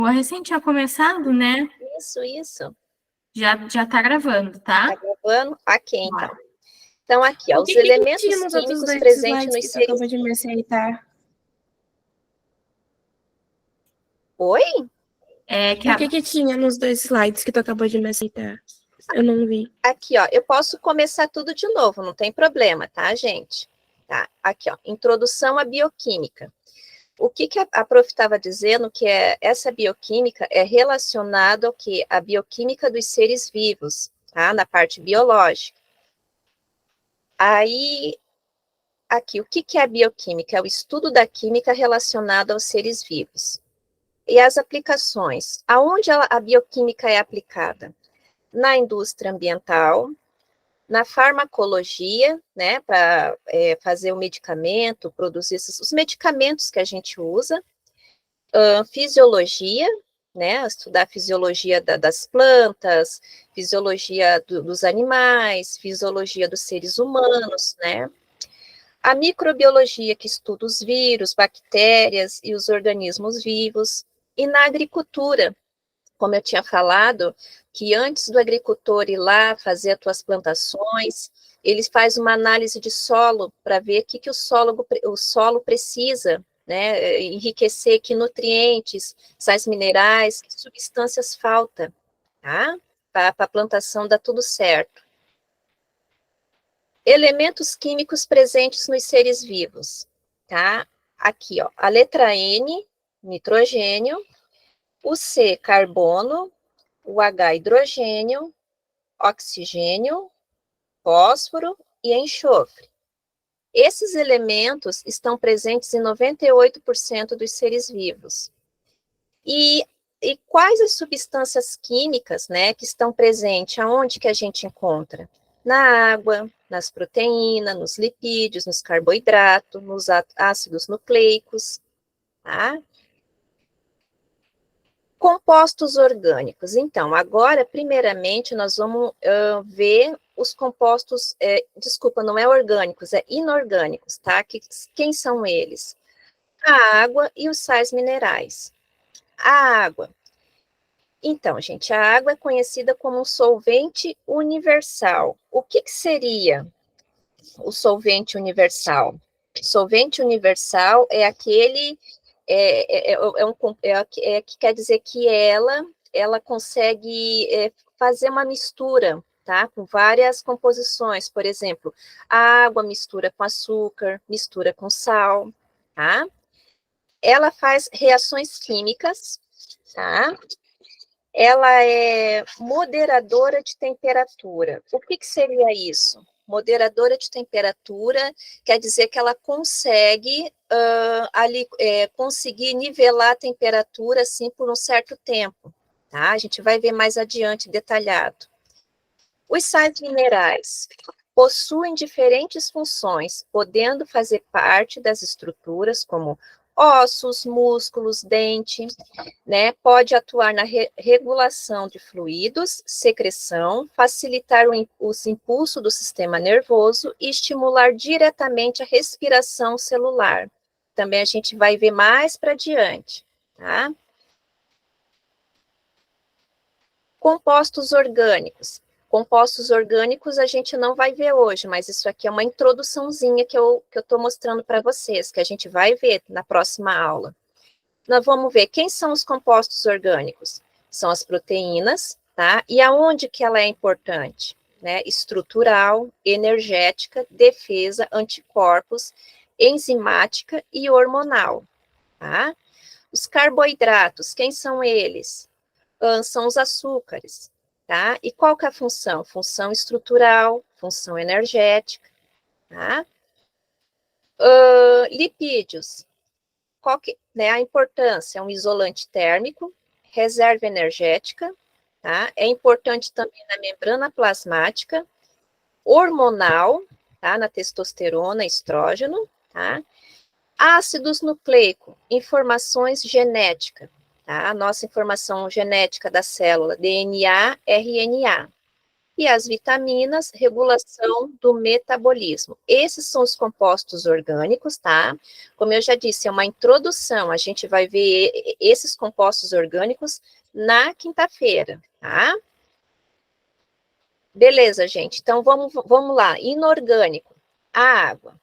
Recém tinha começado, né? Isso. Já tá gravando, tá? Tá gravando? Aqui, então. Bora. Então, aqui, ó, O os que tinha elementos nos outros químicos dois presentes slides nos que tu seres... acabou de me aceitar? Oi? O que tinha nos dois slides que tu acabou de me aceitar? Eu não vi. Aqui, ó, eu posso começar tudo de novo, não tem problema, tá, gente? Tá, aqui, ó, introdução à bioquímica. O que a prof estava dizendo que essa bioquímica é relacionada ao que? A bioquímica dos seres vivos, tá? Na parte biológica. Aí, aqui, o que é a bioquímica? É o estudo da química relacionada aos seres vivos. E as aplicações? Aonde a bioquímica é aplicada? Na indústria ambiental, na farmacologia, né, para fazer o medicamento, produzir os medicamentos que a gente usa, fisiologia, né, estudar a fisiologia das plantas, fisiologia dos animais, fisiologia dos seres humanos, né, a microbiologia, que estuda os vírus, bactérias e os organismos vivos, e na agricultura, como eu tinha falado, que antes do agricultor ir lá fazer as suas plantações, ele faz uma análise de solo para ver o que o solo precisa, né, enriquecer, que nutrientes, sais minerais, que substâncias faltam, tá? Para a plantação dar tudo certo. Elementos químicos presentes nos seres vivos, tá? Aqui, ó, a letra N, nitrogênio, o C, carbono, o H, hidrogênio, oxigênio, fósforo e enxofre. Esses elementos estão presentes em 98% dos seres vivos. E quais as substâncias químicas, né, que estão presentes? Aonde que a gente encontra? Na água, nas proteínas, nos lipídios, nos carboidratos, nos ácidos nucleicos, tá? Compostos orgânicos. Então, agora, primeiramente, nós vamos ver os compostos, desculpa, não é orgânicos, é inorgânicos, tá? Quem são eles? A água e os sais minerais. A água. Então, gente, a água é conhecida como um solvente universal. O que seria o solvente universal? Solvente universal é aquele que quer dizer que ela consegue fazer uma mistura, tá? Com várias composições, por exemplo, a água mistura com açúcar, mistura com sal, tá? Ela faz reações químicas, tá? Ela é moderadora de temperatura. O que seria isso? Moderadora de temperatura quer dizer que ela consegue conseguir nivelar a temperatura assim por um certo tempo, tá? A gente vai ver mais adiante detalhado. Os sais minerais possuem diferentes funções, podendo fazer parte das estruturas como ossos, músculos, dente, né? Pode atuar na regulação de fluidos, secreção, facilitar os impulsos do sistema nervoso e estimular diretamente a respiração celular. Também a gente vai ver mais para diante, tá? Compostos orgânicos. Compostos orgânicos a gente não vai ver hoje, mas isso aqui é uma introduçãozinha que eu estou mostrando para vocês, que a gente vai ver na próxima aula. Nós vamos ver quem são os compostos orgânicos. São as proteínas, tá? E aonde que ela é importante? Né? Estrutural, energética, defesa, anticorpos, enzimática e hormonal, tá? Os carboidratos, quem são eles? São os açúcares, tá? E qual que é a função? Função estrutural, função energética, tá? Lipídios, qual que, né, a importância? É um isolante térmico, reserva energética, tá? É importante também na membrana plasmática, hormonal, tá? Na testosterona, estrógeno, tá? Ácidos nucleicos, informações genéticas, tá? A nossa informação genética da célula, DNA, RNA. E as vitaminas, regulação do metabolismo. Esses são os compostos orgânicos, tá? Como eu já disse, é uma introdução, a gente vai ver esses compostos orgânicos na quinta-feira, tá? Beleza, gente, então vamos lá. Inorgânico, a água,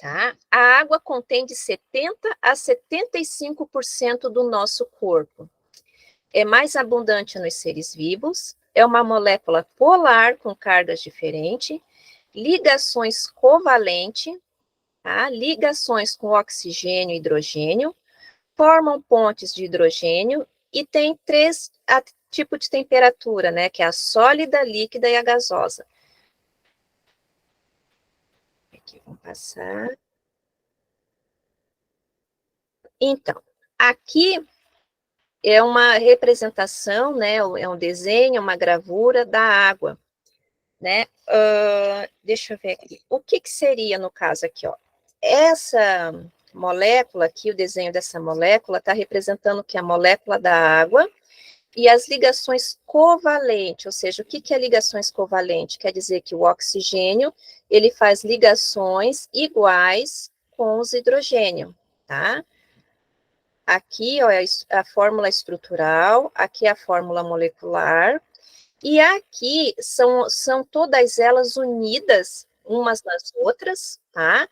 tá? A água contém de 70% a 75% do nosso corpo. É mais abundante nos seres vivos, é uma molécula polar com cargas diferentes, ligações covalentes, tá? Ligações com oxigênio e hidrogênio, formam pontes de hidrogênio e tem três tipos de temperatura, né? Que é a sólida, líquida e a gasosa. Aqui, vamos passar. Então, aqui é uma representação, né? É um desenho, uma gravura da água, né? Deixa eu ver aqui. O que seria, no caso aqui, ó? Essa molécula aqui, o desenho dessa molécula, está representando que é a molécula da água e as ligações covalentes, ou seja, o que é ligações covalentes? Quer dizer que o oxigênio, ele faz ligações iguais com os hidrogênio, tá? Aqui, ó, é a fórmula estrutural, aqui é a fórmula molecular, e aqui são todas elas unidas umas nas outras, tá?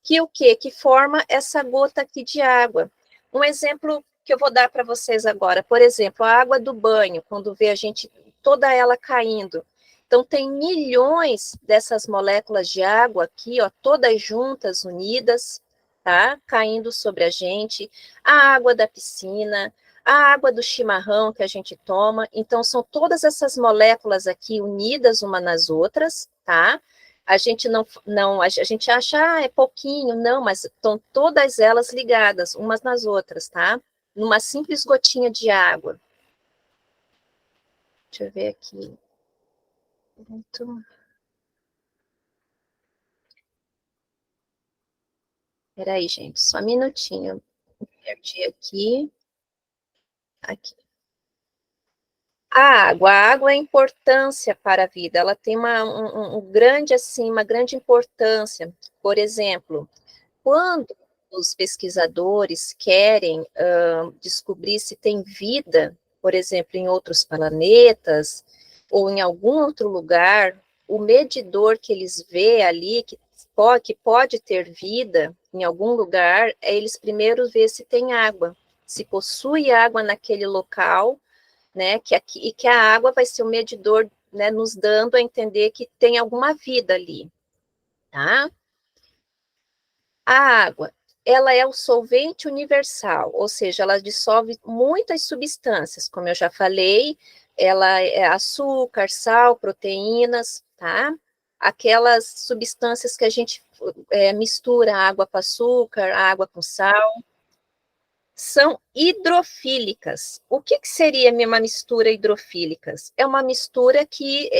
Que o quê? Que forma essa gota aqui de água. Um exemplo que eu vou dar para vocês agora, por exemplo, a água do banho, quando vê a gente, toda ela caindo. Então, tem milhões dessas moléculas de água aqui, ó, todas juntas, unidas, tá? Caindo sobre a gente. A água da piscina, a água do chimarrão que a gente toma. Então, são todas essas moléculas aqui unidas uma nas outras, tá? A gente a gente acha, é pouquinho, não, mas estão todas elas ligadas umas nas outras, tá? Numa simples gotinha de água. Deixa eu ver aqui. Pronto. Peraí, gente, só um minutinho. Perdi aqui. Aqui. A água é importância para a vida, ela tem grande, assim, uma grande importância. Por exemplo, quando os pesquisadores querem descobrir se tem vida, por exemplo, em outros planetas ou em algum outro lugar, o medidor que eles vê ali, que pode ter vida em algum lugar, é eles primeiro ver se tem água, se possui água naquele local, né, e que a água vai ser o medidor, né, nos dando a entender que tem alguma vida ali, tá? A água, ela é o solvente universal, ou seja, ela dissolve muitas substâncias, como eu já falei, ela é açúcar, sal, proteínas, tá? Aquelas substâncias que a gente mistura água com açúcar, água com sal, são hidrofílicas. O que seria uma mistura hidrofílica? É uma mistura que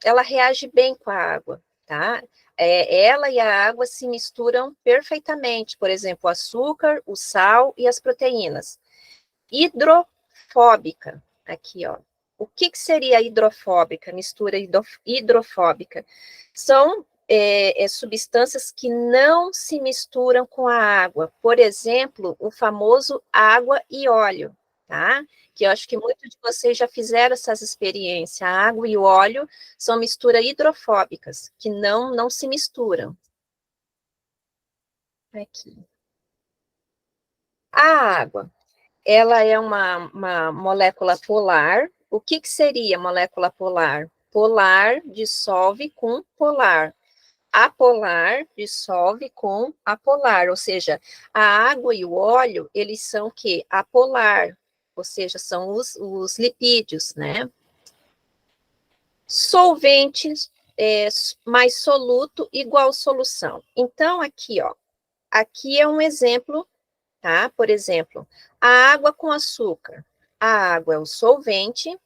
ela reage bem com a água, tá? Ela e a água se misturam perfeitamente, por exemplo, o açúcar, o sal e as proteínas. Hidrofóbica, aqui, ó. O que seria hidrofóbica, mistura hidrofóbica? São substâncias que não se misturam com a água. Por exemplo, o famoso água e óleo, tá? Que eu acho que muitos de vocês já fizeram essas experiências. A água e o óleo são misturas hidrofóbicas, que não se misturam. Aqui. A água, ela é uma molécula polar. O que seria molécula polar? Polar dissolve com polar. Apolar dissolve com apolar, ou seja, a água e o óleo, eles são o quê? Apolar, ou seja, são os lipídios, né? Solventes mais soluto igual solução. Então, aqui, ó, aqui é um exemplo, tá? Por exemplo, a água com açúcar. A água é o solvente.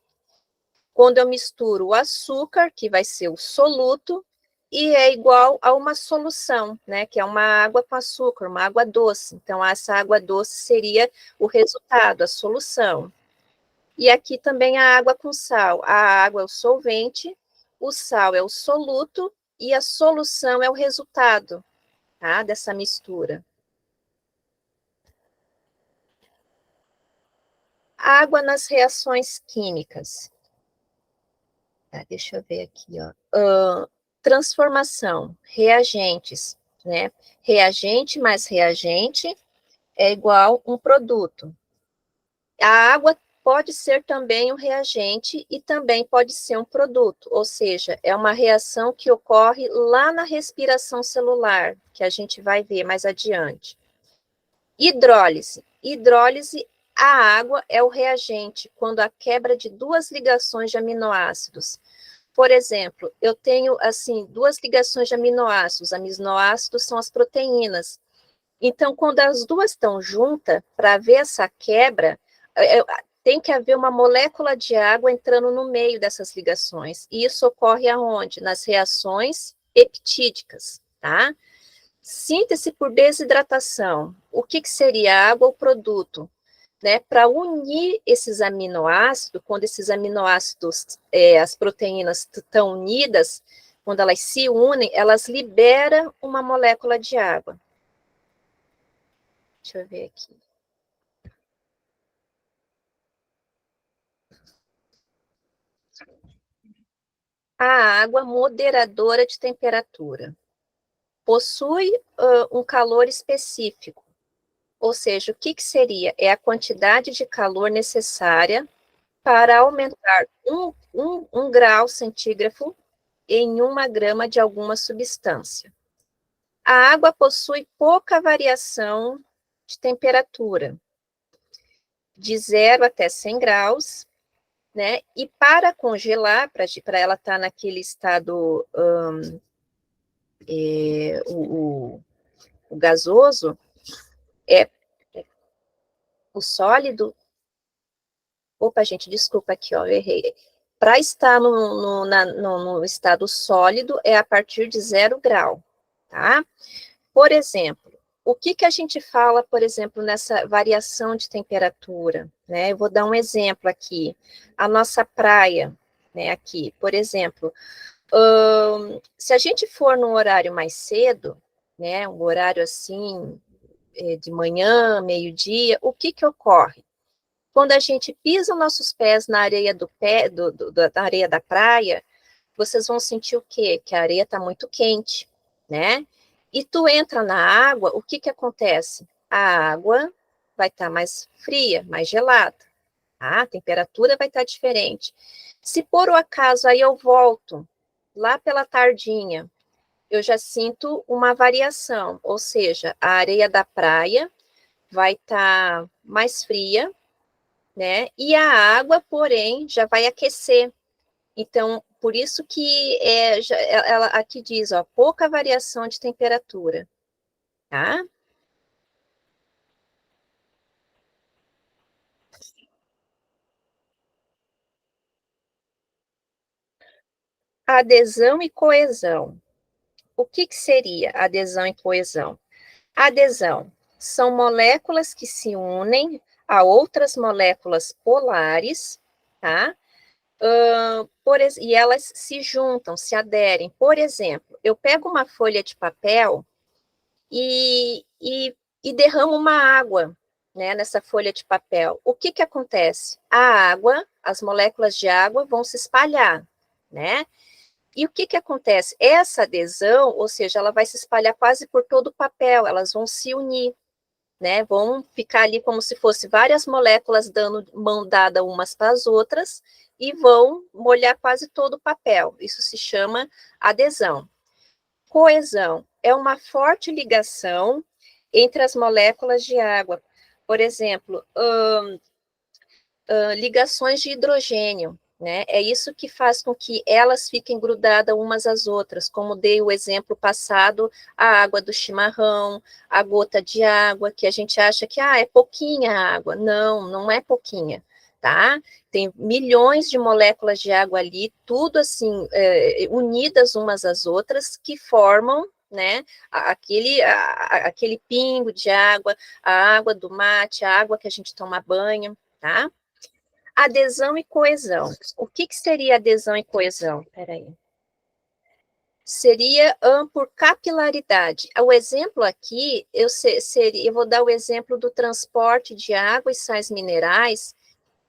Quando eu misturo o açúcar, que vai ser o soluto, e é igual a uma solução, né? Que é uma água com açúcar, uma água doce. Então, essa água doce seria o resultado, a solução. E aqui também a água com sal. A água é o solvente, o sal é o soluto e a solução é o resultado, tá, dessa mistura. Água nas reações químicas. Tá, deixa eu ver aqui, ó. Transformação, reagentes, né? Reagente mais reagente é igual um produto. A água pode ser também um reagente e também pode ser um produto, ou seja, é uma reação que ocorre lá na respiração celular, que a gente vai ver mais adiante. Hidrólise. Hidrólise, a água é o reagente quando há quebra de duas ligações de aminoácidos. Por exemplo, eu tenho, assim, duas ligações de aminoácidos. Aminoácidos são as proteínas. Então, quando as duas estão juntas, para haver essa quebra, tem que haver uma molécula de água entrando no meio dessas ligações. E isso ocorre aonde? Nas reações peptídicas, tá? Síntese por desidratação. O que seria a água ou produto? Né, para unir esses aminoácidos, quando esses aminoácidos, as proteínas estão unidas, quando elas se unem, elas liberam uma molécula de água. Deixa eu ver aqui. A água moderadora de temperatura possui um calor específico, ou seja, o que seria? É a quantidade de calor necessária para aumentar um grau centígrado em 1 grama de alguma substância. A água possui pouca variação de temperatura, de 0 até 100 graus, né? E para congelar, para ela estar naquele estado o gasoso, o sólido. Opa, gente, desculpa aqui, ó, eu errei. Para estar no estado sólido, é a partir de 0 grau, tá? Por exemplo, o que a gente fala, por exemplo, nessa variação de temperatura, né? Eu vou dar um exemplo aqui. A nossa praia, né, aqui, por exemplo, se a gente for num horário mais cedo, né, um horário assim, de manhã, meio-dia, o que ocorre? Quando a gente pisa os nossos pés na areia da areia da praia, vocês vão sentir o quê? Que a areia está muito quente, né? E tu entra na água, o que acontece? A água vai estar mais fria, mais gelada, tá? A temperatura vai estar diferente. Se por um acaso aí eu volto lá pela tardinha, eu já sinto uma variação, ou seja, a areia da praia vai estar mais fria, né? E a água, porém, já vai aquecer. Então, por isso que ela aqui diz, ó, pouca variação de temperatura, tá? Adesão e coesão. O que seria adesão e coesão? Adesão são moléculas que se unem a outras moléculas polares, tá? E elas se juntam, se aderem. Por exemplo, eu pego uma folha de papel e derramo uma água, né, nessa folha de papel. O que acontece? A água, as moléculas de água vão se espalhar, né? E o que acontece? Essa adesão, ou seja, ela vai se espalhar quase por todo o papel, elas vão se unir, né? Vão ficar ali como se fosse várias moléculas dando mão dada umas para as outras e vão molhar quase todo o papel. Isso se chama adesão. Coesão é uma forte ligação entre as moléculas de água. Por exemplo, ligações de hidrogênio, né? É isso que faz com que elas fiquem grudadas umas às outras, como dei o exemplo passado, a água do chimarrão, a gota de água, que a gente acha que é pouquinha água. Não, não é pouquinha, tá? Tem milhões de moléculas de água ali, tudo assim, unidas umas às outras, que formam, né, aquele pingo de água, a água do mate, a água que a gente toma banho, tá? adesão e coesão. O que seria adesão e coesão? Peraí. Seria por capilaridade. O exemplo aqui, eu vou dar o exemplo do transporte de água e sais minerais,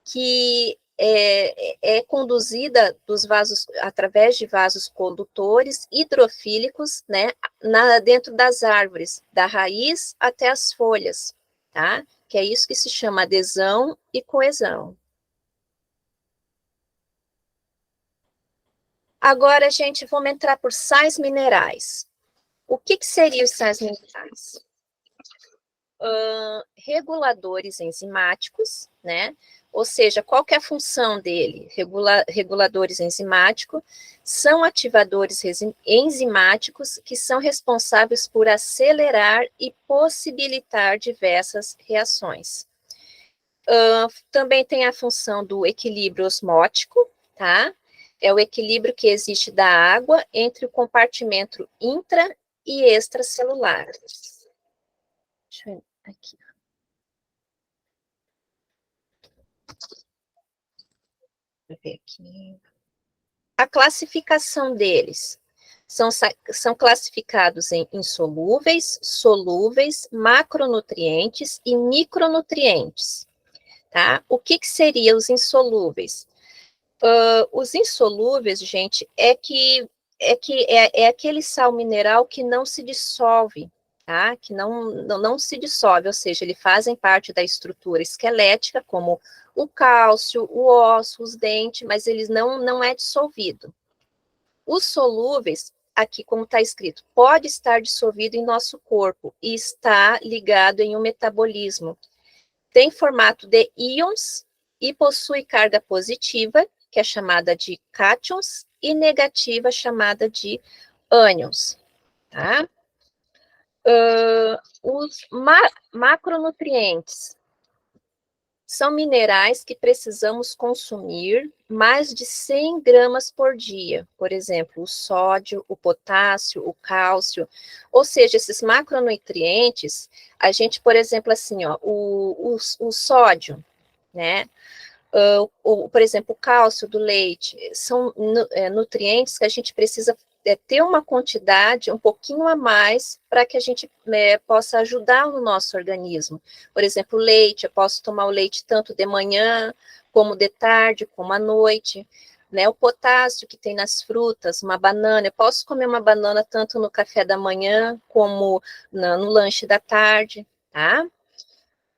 que é conduzida dos vasos, através de vasos condutores hidrofílicos, né, dentro das árvores, da raiz até as folhas, tá? Que é isso que se chama adesão e coesão. Agora, gente, vamos entrar por sais minerais. O que seriam os sais minerais? Reguladores enzimáticos, né? Ou seja, qual que é a função dele? Reguladores enzimáticos são ativadores enzimáticos que são responsáveis por acelerar e possibilitar diversas reações. Também tem a função do equilíbrio osmótico, tá? É o equilíbrio que existe da água entre o compartimento intra e extracelular. Deixa eu aqui. Deixa eu ver aqui. A classificação deles são classificados em insolúveis, solúveis, macronutrientes e micronutrientes, tá? O que seriam os insolúveis? Os insolúveis, gente, é aquele sal mineral que não se dissolve, tá? Que não se dissolve, ou seja, eles fazem parte da estrutura esquelética, como o cálcio, o osso, os dentes, mas eles não é dissolvido. Os solúveis, aqui como está escrito, pode estar dissolvido em nosso corpo e está ligado em um metabolismo. Tem formato de íons e possui carga positiva, que é chamada de cátions, e negativa, chamada de ânions, tá? Os macronutrientes são minerais que precisamos consumir mais de 100 gramas por dia. Por exemplo, o sódio, o potássio, o cálcio. Ou seja, esses macronutrientes, a gente, por exemplo, assim, ó, o sódio, né? Por exemplo, o cálcio do leite, são nutrientes que a gente precisa ter uma quantidade um pouquinho a mais para que a gente possa ajudar no nosso organismo. Por exemplo, o leite, eu posso tomar o leite tanto de manhã, como de tarde, como à noite. Né, o potássio que tem nas frutas, uma banana, eu posso comer uma banana tanto no café da manhã, como no lanche da tarde, tá?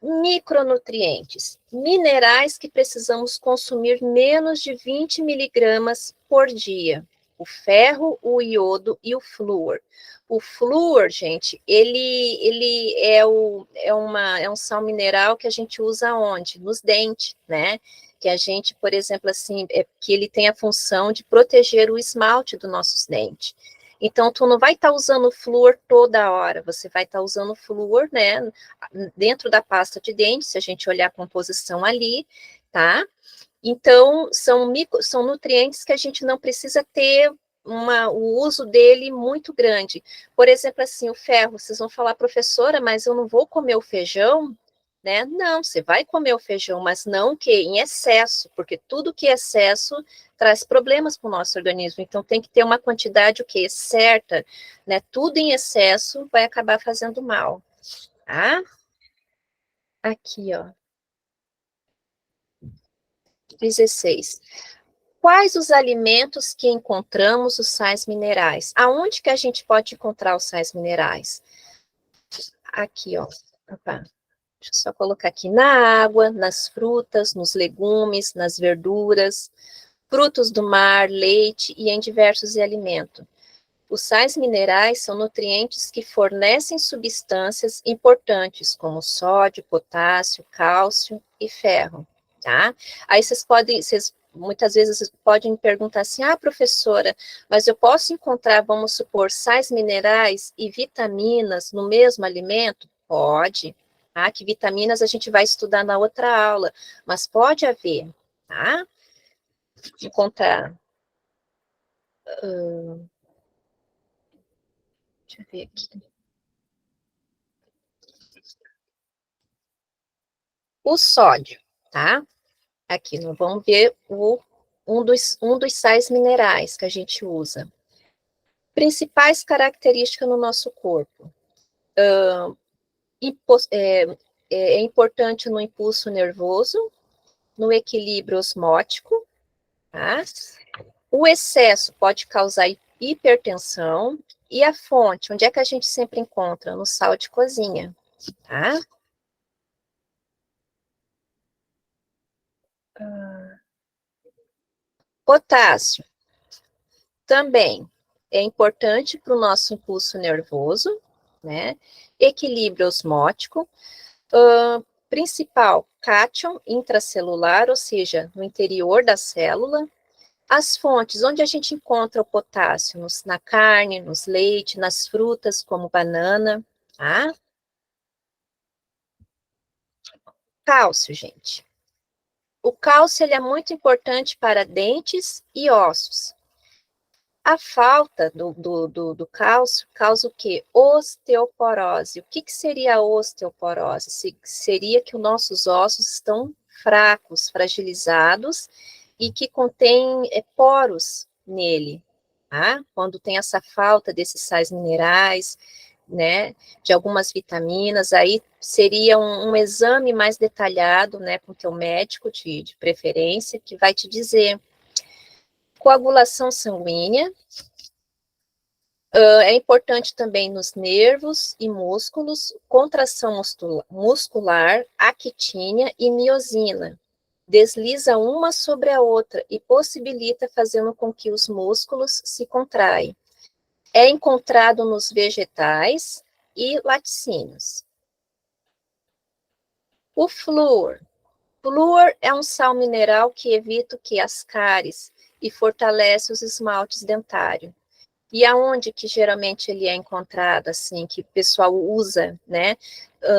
Micronutrientes, minerais que precisamos consumir menos de 20 miligramas por dia. O ferro, o iodo e o flúor. O flúor, gente, ele é um sal mineral que a gente usa onde? Nos dentes, né? Que a gente, por exemplo, assim, que ele tem a função de proteger o esmalte dos nossos dentes. Então, tu não vai estar usando flúor toda hora, você vai estar usando flúor, né, dentro da pasta de dente, se a gente olhar a composição ali, tá? Então, são nutrientes que a gente não precisa ter o uso dele muito grande. Por exemplo, assim, o ferro, vocês vão falar, professora, mas eu não vou comer o feijão, né? Não, você vai comer o feijão, mas não que em excesso, porque tudo que é excesso traz problemas para o nosso organismo. Então tem que ter uma quantidade o que certa, né? Tudo em excesso vai acabar fazendo mal, tá? Aqui, ó. 16. Quais os alimentos que encontramos os sais minerais? Aonde que a gente pode encontrar os sais minerais? Aqui, ó. Opa. Deixa eu só colocar aqui na água, nas frutas, nos legumes, nas verduras, frutos do mar, leite e em diversos alimentos. Os sais minerais são nutrientes que fornecem substâncias importantes, como sódio, potássio, cálcio e ferro, tá? Aí vocês muitas vezes podem perguntar assim, professora, mas eu posso encontrar, vamos supor, sais minerais e vitaminas no mesmo alimento? Pode, tá? Que vitaminas a gente vai estudar na outra aula, mas pode haver, tá? Encontrar. Deixa eu ver aqui. O sódio, tá? Aqui, nós vamos ver um dos sais minerais que a gente usa. Principais características no nosso corpo. É importante no impulso nervoso, no equilíbrio osmótico, tá? O excesso pode causar hipertensão. E a fonte, onde é que a gente sempre encontra? No sal de cozinha, tá? Potássio também é importante para o nosso impulso nervoso, né? Equilíbrio osmótico. Principal, cátion intracelular, ou seja, no interior da célula. As fontes, onde a gente encontra o potássio? Na carne, nos leite, nas frutas, como banana, tá? Cálcio, gente. O cálcio, ele é muito importante para dentes e ossos. A falta do cálcio causa o quê? Osteoporose. O que seria a osteoporose? Seria que os nossos ossos estão fracos, fragilizados, e que contém poros nele, tá? Quando tem essa falta desses sais minerais, né, de algumas vitaminas, aí seria um exame mais detalhado, né, com o teu médico de preferência, que vai te dizer coagulação sanguínea. É importante também nos nervos e músculos, contração muscular, actina e miosina. Desliza uma sobre a outra e possibilita fazendo com que os músculos se contraem. É encontrado nos vegetais e laticínios. O flúor. Flúor é um sal mineral que evita que as cáries e fortalece os esmaltes dentários. E aonde que geralmente ele é encontrado, assim, que o pessoal usa, né?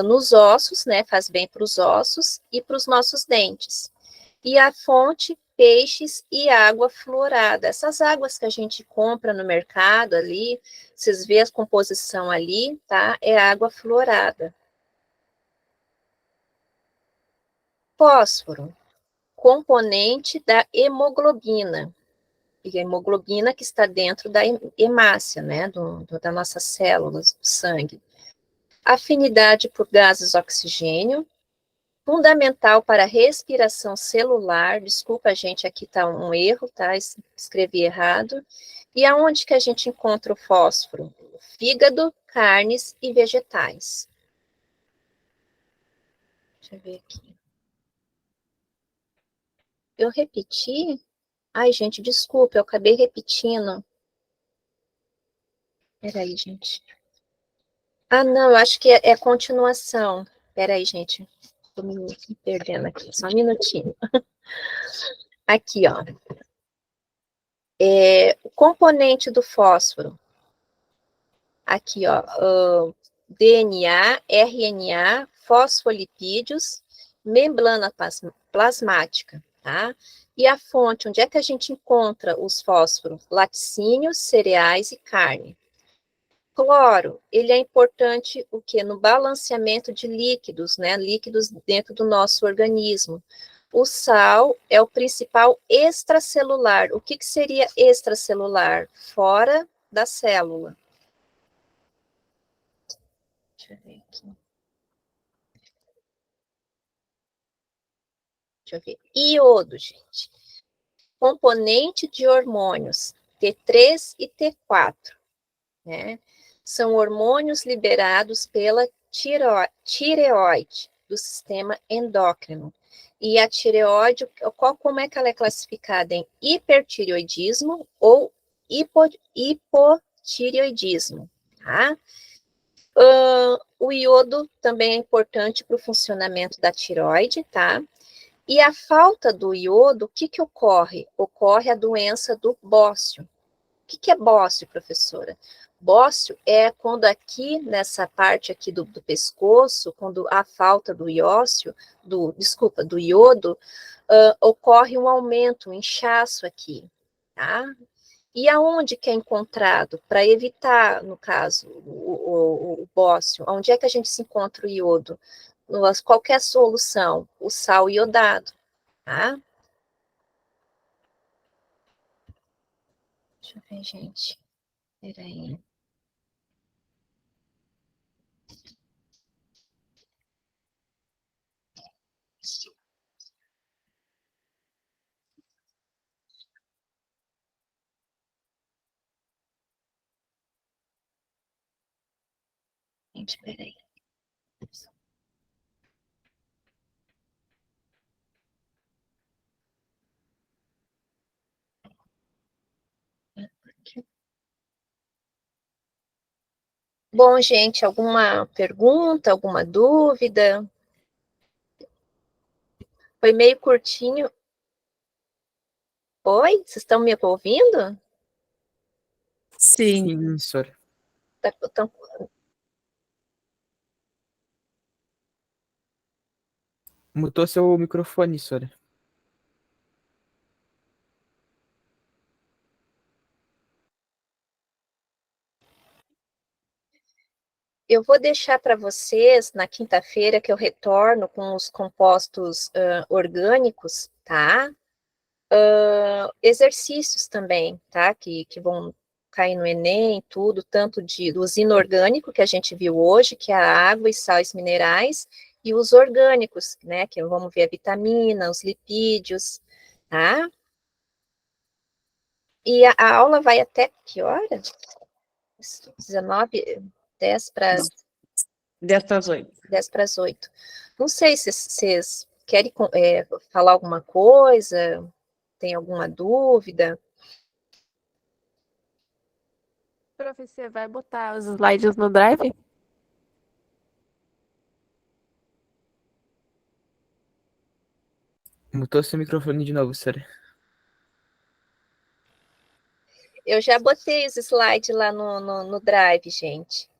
Nos ossos, né? Faz bem para os ossos e para os nossos dentes. E a fonte, peixes e água fluorada. Essas águas que a gente compra no mercado ali, vocês vê a composição ali, tá? É água fluorada. Fósforo, componente da hemoglobina. E a hemoglobina que está dentro da hemácia, né, da nossas células do sangue. Afinidade por gases oxigênio, fundamental para a respiração celular. Desculpa, gente, aqui está um erro, tá? Escrevi errado. E aonde que a gente encontra o fósforo? Fígado, carnes e vegetais. Deixa eu ver aqui. Eu repeti? Ai, gente, desculpa, eu acabei repetindo. Peraí, gente. Ah, não, eu acho que é continuação. Peraí, gente. Tô me perdendo aqui, só um minutinho. Aqui, ó. O componente do fósforo. Aqui, ó. DNA, RNA, fosfolipídios, membrana plasmática, tá? E a fonte, onde é que a gente encontra os fósforos? Laticínios, cereais e carne. Cloro, ele é importante o quê? No balanceamento de líquidos, né? Líquidos dentro do nosso organismo. O sal é o principal extracelular. O que seria extracelular? Fora da célula. Deixa eu ver aqui. Deixa eu ver. Iodo, gente. Componente de hormônios T3 e T4, né? São hormônios liberados pela tireoide do sistema endócrino. E a tireoide, como é que ela é classificada? Em hipertireoidismo ou hipotireoidismo, tá? O iodo também é importante para o funcionamento da tireoide, tá? E a falta do iodo, o que ocorre? Ocorre a doença do bócio. O que é bócio, professora? Bócio é quando aqui, nessa parte aqui do pescoço, quando há falta do do iodo, ocorre um aumento, um inchaço aqui, tá? E aonde que é encontrado? Para evitar, no caso, o bócio, onde é que a gente se encontra o iodo? Qualquer solução, o sal iodado, tá? Deixa eu ver, gente. Peraí. Gente, peraí. Bom, gente, alguma pergunta, alguma dúvida? Foi meio curtinho. Oi, vocês estão me ouvindo? Sim. Sim, senhora. Tão- Mutou seu microfone, senhora. Eu vou deixar para vocês na quinta-feira que eu retorno com os compostos orgânicos, tá? Exercícios também, tá? Que vão cair no Enem, tudo, tanto dos inorgânicos que a gente viu hoje, que é a água e sais minerais, e os orgânicos, né? Que vamos ver a vitamina, os lipídios, tá? E a aula vai até que hora? 19, 10 para 10 para as 8. 10 para as 8. Não sei se vocês querem falar alguma coisa, tem alguma dúvida? Professor, vai botar os slides no Drive? Mutou seu microfone de novo, senhora. Eu já botei os slides lá no Drive, gente.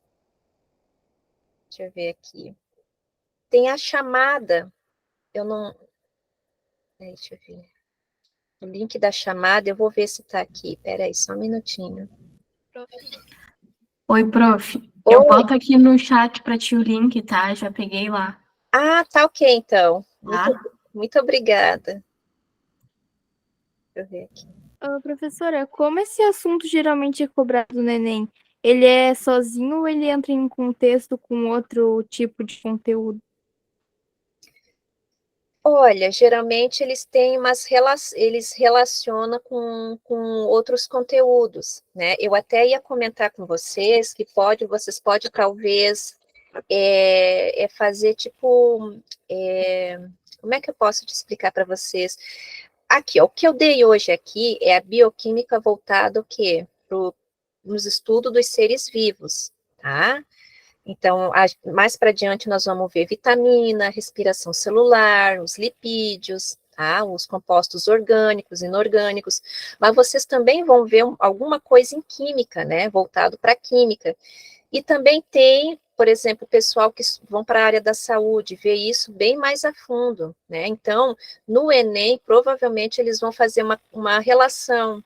Deixa eu ver aqui. Tem a chamada. Eu não. Deixa eu ver. O link da chamada, eu vou ver se está aqui. Peraí, só um minutinho. Oi, prof. Oi. Eu boto aqui no chat para ti o link, tá? Já peguei lá. Ah, tá ok, então. Tá? Muito obrigada. Deixa eu ver aqui. Professora, como esse assunto geralmente é cobrado no Enem? Ele é sozinho ou ele entra em contexto com outro tipo de conteúdo? Olha, geralmente eles têm eles relacionam com outros conteúdos, né? Eu até ia comentar com vocês que vocês podem talvez fazer tipo, como é que eu posso te explicar para vocês? Aqui, ó, o que eu dei hoje aqui é a bioquímica voltada o quê? Nos estudos dos seres vivos, tá? Então, mais para diante nós vamos ver vitamina, respiração celular, os lipídios, tá? Os compostos orgânicos, inorgânicos, mas vocês também vão ver alguma coisa em química, né? Voltado para a química. E também tem, por exemplo, o pessoal que vão para a área da saúde, ver isso bem mais a fundo, né? Então, no Enem, provavelmente eles vão fazer uma relação,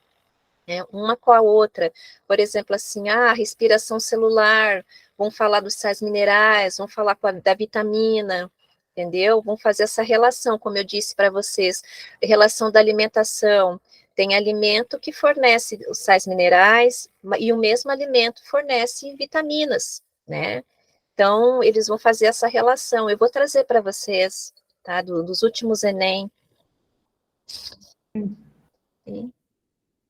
né, uma com a outra. Por exemplo, assim, a respiração celular, vão falar dos sais minerais, vão falar da vitamina, entendeu? Vão fazer essa relação, como eu disse para vocês, relação da alimentação. Tem alimento que fornece os sais minerais e o mesmo alimento fornece vitaminas, né? Então, eles vão fazer essa relação. Eu vou trazer para vocês, tá? Dos últimos Enem.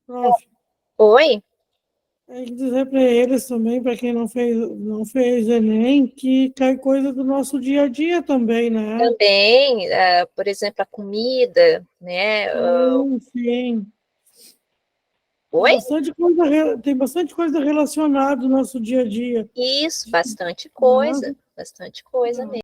Prof, Oi? tem que dizer para eles também, para quem não fez Enem, que cai coisa do nosso dia a dia também, né? Também, por exemplo, a comida, né? Sim. Oi? Tem bastante coisa relacionada no nosso dia a dia. Isso, bastante coisa mesmo.